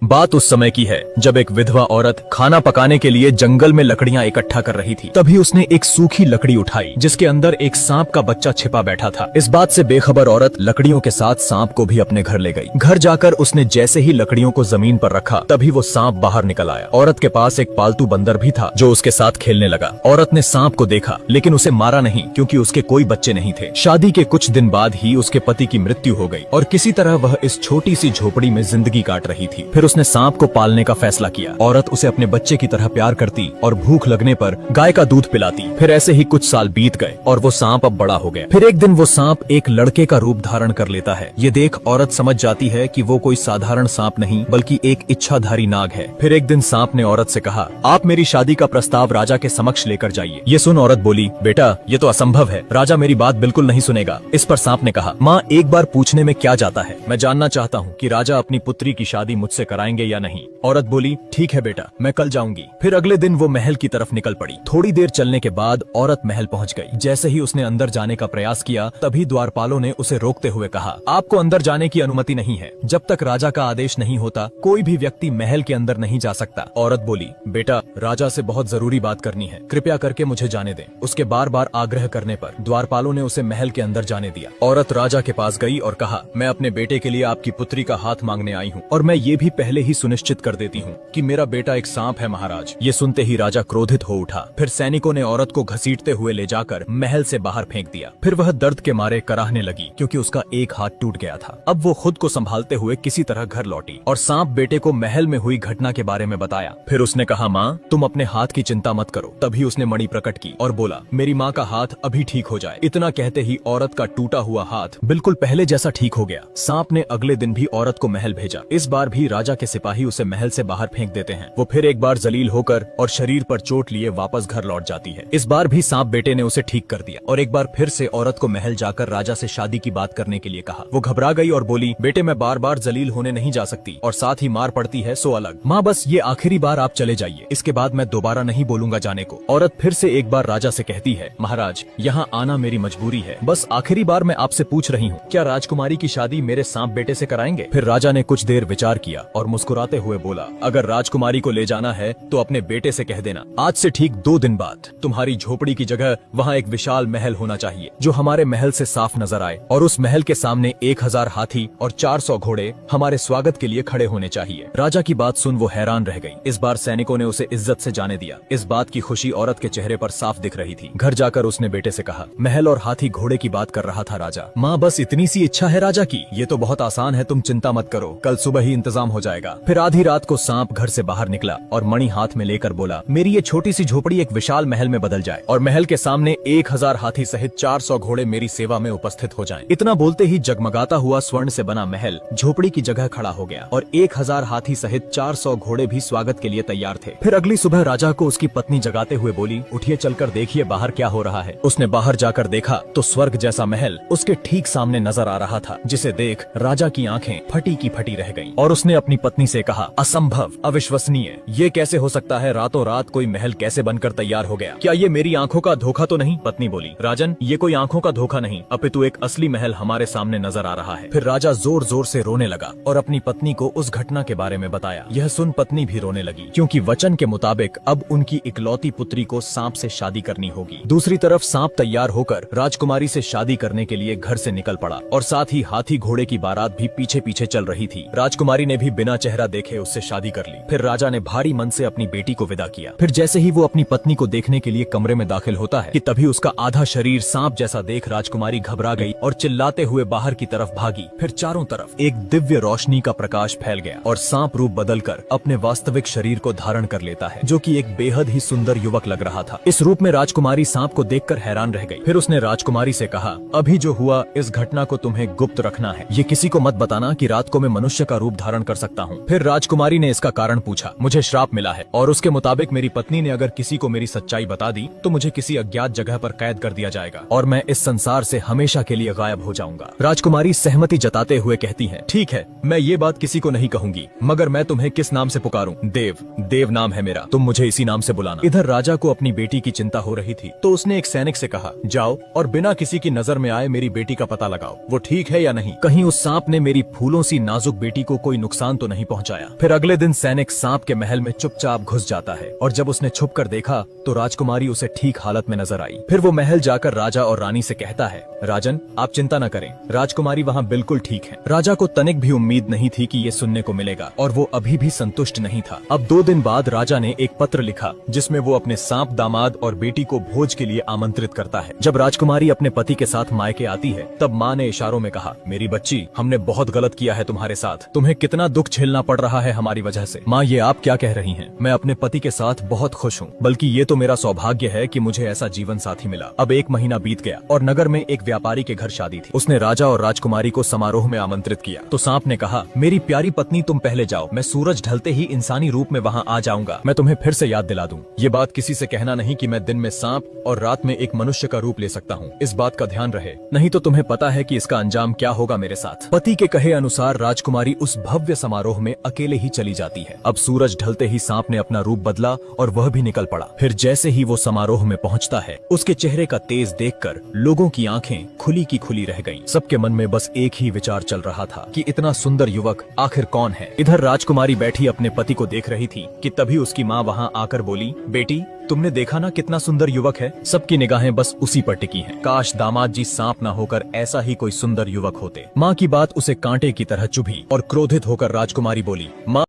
बात उस समय की है जब एक विधवा औरत खाना पकाने के लिए जंगल में लकड़ियां इकट्ठा कर रही थी। तभी उसने एक सूखी लकड़ी उठाई जिसके अंदर एक सांप का बच्चा छिपा बैठा था। इस बात से बेखबर औरत लकड़ियों के साथ सांप को भी अपने घर ले गई। घर जाकर उसने जैसे ही लकड़ियों को जमीन पर रखा तभी वो सांप बाहर निकल आया। औरत के पास एक पालतू बंदर भी था जो उसके साथ खेलने लगा। औरत ने सांप को देखा लेकिन उसे मारा नहीं क्योंकि उसके कोई बच्चे नहीं थे। शादी के कुछ दिन बाद ही उसके पति की मृत्यु हो गई और किसी तरह वह इस छोटी सी झोपड़ी में जिंदगी काट रही थी। फिर उसने सांप को पालने का फैसला किया। औरत उसे अपने बच्चे की तरह प्यार करती और भूख लगने पर गाय का दूध पिलाती। फिर ऐसे ही कुछ साल बीत गए और वो सांप अब बड़ा हो गया। फिर एक दिन वो सांप एक लड़के का रूप धारण कर लेता है। ये देख औरत समझ जाती है कि वो कोई साधारण सांप नहीं बल्कि एक इच्छाधारी नाग है। फिर एक दिन सांप ने औरत से कहा, आप मेरी शादी का प्रस्ताव राजा के समक्ष लेकर जाइए। ये सुन औरत बोली, बेटा ये तो असंभव है, राजा मेरी बात बिल्कुल नहीं सुनेगा। इस पर सांप ने कहा, माँ एक बार पूछने में क्या जाता है, मैं जानना चाहता हूँ कि राजा अपनी पुत्री की शादी मुझसे कराएंगे या नहीं। औरत बोली, ठीक है बेटा, मैं कल जाऊंगी। फिर अगले दिन वो महल की तरफ निकल पड़ी। थोड़ी देर चलने के बाद औरत महल पहुंच गई। जैसे ही उसने अंदर जाने का प्रयास किया तभी द्वारपालों ने उसे रोकते हुए कहा, आपको अंदर जाने की अनुमति नहीं है। जब तक राजा का आदेश नहीं होता कोई भी व्यक्ति महल के अंदर नहीं जा सकता। औरत बोली, बेटा राजा से बहुत जरूरी बात करनी है, कृपया करके मुझे जाने दें। उसके बार बार आग्रह करने पर द्वारपालों ने उसे महल के अंदर जाने दिया। औरत राजा के पास गई और कहा, मैं अपने बेटे के लिए आपकी पुत्री का हाथ मांगने आई हूँ और मैं ये भी पहले ही सुनिश्चित कर देती हूँ कि मेरा बेटा एक सांप है महाराज। ये सुनते ही राजा क्रोधित हो उठा। फिर सैनिकों ने औरत को घसीटते हुए ले जाकर महल से बाहर फेंक दिया। फिर वह दर्द के मारे कराहने लगी क्योंकि उसका एक हाथ टूट गया था। अब वो खुद को संभालते हुए किसी तरह घर लौटी और सांप बेटे को महल में हुई घटना के बारे में बताया। फिर उसने कहा, माँ तुम अपने हाथ की चिंता मत करो। तभी उसने मणि प्रकट की और बोला, मेरी माँ का हाथ अभी ठीक हो जाए। इतना कहते ही औरत का टूटा हुआ हाथ बिल्कुल पहले जैसा ठीक हो गया। सांप ने अगले दिन भी औरत को महल भेजा। इस बार भी राजा के सिपाही उसे महल से बाहर फेंक देते हैं। वो फिर एक बार जलील होकर और शरीर पर चोट लिए वापस घर लौट जाती है। इस बार भी सांप बेटे ने उसे ठीक कर दिया और एक बार फिर से औरत को महल जाकर राजा से शादी की बात करने के लिए कहा। वो घबरा गई और बोली, बेटे मैं बार बार जलील होने नहीं जा सकती और साथ ही मार पड़ती है सो अलग। माँ बस ये आखिरी बार आप चले जाइए, इसके बाद मैं दोबारा नहीं बोलूंगा जाने को। औरत फिर से एक बार राजा से कहती है, महाराज यहाँ आना मेरी मजबूरी है, बस आखिरी बार मैं आपसे पूछ रही हूँ, क्या राजकुमारी की शादी मेरे सांप बेटे से कराएंगे? फिर राजा ने कुछ देर विचार किया और मुस्कुराते हुए बोला, अगर राजकुमारी को ले जाना है तो अपने बेटे से कह देना, आज से ठीक 2 दिन बाद तुम्हारी झोपड़ी की जगह वहाँ एक विशाल महल होना चाहिए जो हमारे महल से साफ नजर आए और उस महल के सामने 1000 हाथी और 400 घोड़े हमारे स्वागत के लिए खड़े होने चाहिए। राजा की बात सुन वो हैरान रह गई। इस बार सैनिकों ने उसे इज्जत से जाने दिया। इस बात की खुशी औरत के चेहरे पर साफ दिख रही थी। घर जाकर उसने बेटे से कहा, महल और हाथी घोड़े की बात कर रहा था राजा। माँ बस इतनी सी इच्छा है राजा की, ये तो बहुत आसान है, तुम चिंता मत करो, कल सुबह ही इंतजाम हो जाएगा। फिर आधी रात को सांप घर से बाहर निकला और मणि हाथ में लेकर बोला, मेरी ये छोटी सी झोपड़ी एक विशाल महल में बदल जाए और महल के सामने 1000 हाथी सहित 400 घोड़े मेरी सेवा में उपस्थित हो जाएं। इतना बोलते ही जगमगाता हुआ स्वर्ण से बना महल झोपड़ी की जगह खड़ा हो गया और 1000 हाथी सहित 400 घोड़े भी स्वागत के लिए तैयार थे। फिर अगली सुबह राजा को उसकी पत्नी जगाते हुए बोली, उठिए चलकर देखिए बाहर क्या हो रहा है। उसने बाहर जाकर देखा तो स्वर्ग जैसा महल उसके ठीक सामने नजर आ रहा था, जिसे देख राजा की आंखें फटी की फटी रह गईं। और उसने अपनी पत्नी से कहा, असंभव, अविश्वसनीय, ये कैसे हो सकता है? रातों रात कोई महल कैसे बनकर तैयार हो गया? क्या ये मेरी आंखों का धोखा तो नहीं? पत्नी बोली, राजन ये कोई आंखों का धोखा नहीं, अपितु एक असली महल हमारे सामने नजर आ रहा है। फिर राजा जोर जोर से रोने लगा और अपनी पत्नी को उस घटना के बारे में बताया। यह सुन पत्नी भी रोने लगी क्योंकि वचन के मुताबिक अब उनकी इकलौती पुत्री को सांप से शादी करनी होगी। दूसरी तरफ सांप तैयार होकर राजकुमारी से शादी करने के लिए घर से निकल पड़ा और साथ ही हाथी घोड़े की बारात भी पीछे पीछे चल रही थी। राजकुमारी ने भी बिना चेहरा देखे उससे शादी कर ली। फिर राजा ने भारी मन से अपनी बेटी को विदा किया। फिर जैसे ही वो अपनी पत्नी को देखने के लिए कमरे में दाखिल होता है कि तभी उसका आधा शरीर सांप जैसा देख राजकुमारी घबरा गई और चिल्लाते हुए बाहर की तरफ भागी। फिर चारों तरफ एक दिव्य रोशनी का प्रकाश फैल गया और सांप रूप बदलकर अपने वास्तविक शरीर को धारण कर लेता है, जो कि एक बेहद ही सुंदर युवक लग रहा था। इस रूप में राजकुमारी सांप को देखकर हैरान रह गई। फिर उसने राजकुमारी से कहा, अभी जो हुआ इस घटना को तुम्हें गुप्त रखना है, ये किसी को मत बताना कि रात को मैं मनुष्य का रूप धारण कर सकता हूँ। फिर राजकुमारी ने इसका कारण पूछा। मुझे श्राप मिला है और उसके मुताबिक मेरी पत्नी ने अगर किसी को मेरी सच्चाई बता दी तो मुझे किसी अज्ञात जगह पर कैद कर दिया जाएगा और मैं इस संसार से हमेशा के लिए गायब हो जाऊंगा। राजकुमारी सहमति जताते हुए कहती है, ठीक है, मैं ये बात किसी को नहीं कहूंगी, मगर मैं तुम्हें किस नाम से पुकारूं? देव, देव नाम है मेरा, तुम मुझे इसी नाम से बुलाना। इधर राजा को अपनी बेटी की चिंता हो रही थी तो उसने एक सैनिक से कहा, जाओ और बिना किसी की नजर में आए मेरी बेटी का पता लगाओ, वो ठीक है या नहीं, कहीं उस सांप ने मेरी फूलों सी नाजुक बेटी को कोई नुकसान तो नहीं नहीं पहुंचाया। फिर अगले दिन सैनिक सांप के महल में चुपचाप घुस जाता है और जब उसने छुपकर देखा तो राजकुमारी उसे ठीक हालत में नजर आई। फिर वो महल जाकर राजा और रानी से कहता है, राजन आप चिंता न करें, राजकुमारी वहाँ बिल्कुल ठीक है। राजा को तनिक भी उम्मीद नहीं थी कि ये सुनने को मिलेगा और वो अभी भी संतुष्ट नहीं था। अब 2 दिन बाद राजा ने एक पत्र लिखा जिसमें वो अपने सांप दामाद और बेटी को भोज के लिए आमंत्रित करता है। जब राजकुमारी अपने पति के साथ मायके आती है तब माँ ने इशारों में कहा, मेरी बच्ची हमने बहुत गलत किया है तुम्हारे साथ, तुम्हें कितना दुख झेलना पड़ रहा है हमारी वजह से। माँ ये आप क्या कह रही हैं? मैं अपने पति के साथ बहुत खुश हूँ, बल्कि ये तो मेरा सौभाग्य है कि मुझे ऐसा जीवन साथी मिला। अब 1 महीना बीत गया और नगर में एक व्यापारी के घर शादी थी। उसने राजा और राजकुमारी को समारोह में आमंत्रित किया तो सांप ने कहा, मेरी प्यारी पत्नी तुम पहले जाओ, मैं सूरज ढलते ही इंसानी रूप में वहाँ आ जाऊंगा, मैं तुम्हें फिर से याद दिला दूं। ये बात किसी से कहना नहीं कि मैं दिन में सांप और रात में एक मनुष्य का रूप ले सकता हूँ, इस बात का ध्यान रहे, नहीं तो तुम्हें पता है कि इसका अंजाम क्या होगा मेरे साथ। पति के कहे अनुसार राजकुमारी उस भव्य समारोह में अकेले ही चली जाती है। अब सूरज ढलते ही सांप ने अपना रूप बदला और वह भी निकल पड़ा। फिर जैसे ही वो समारोह में पहुंचता है उसके चेहरे का तेज देखकर लोगों की आंखें खुली की खुली रह गईं। सबके मन में बस एक ही विचार चल रहा था कि इतना सुंदर युवक आखिर कौन है। इधर राजकुमारी बैठी अपने पति को देख रही थी कि तभी उसकी माँ वहाँ आकर बोली, बेटी तुमने देखा ना कितना सुंदर युवक है। सबकी निगाहें बस उसी पर टिकी हैं। काश दामाद जी सांप ना होकर ऐसा ही कोई सुंदर युवक होते। माँ की बात उसे कांटे की तरह चुभी और क्रोधित होकर राजकुमारी बोली, माँ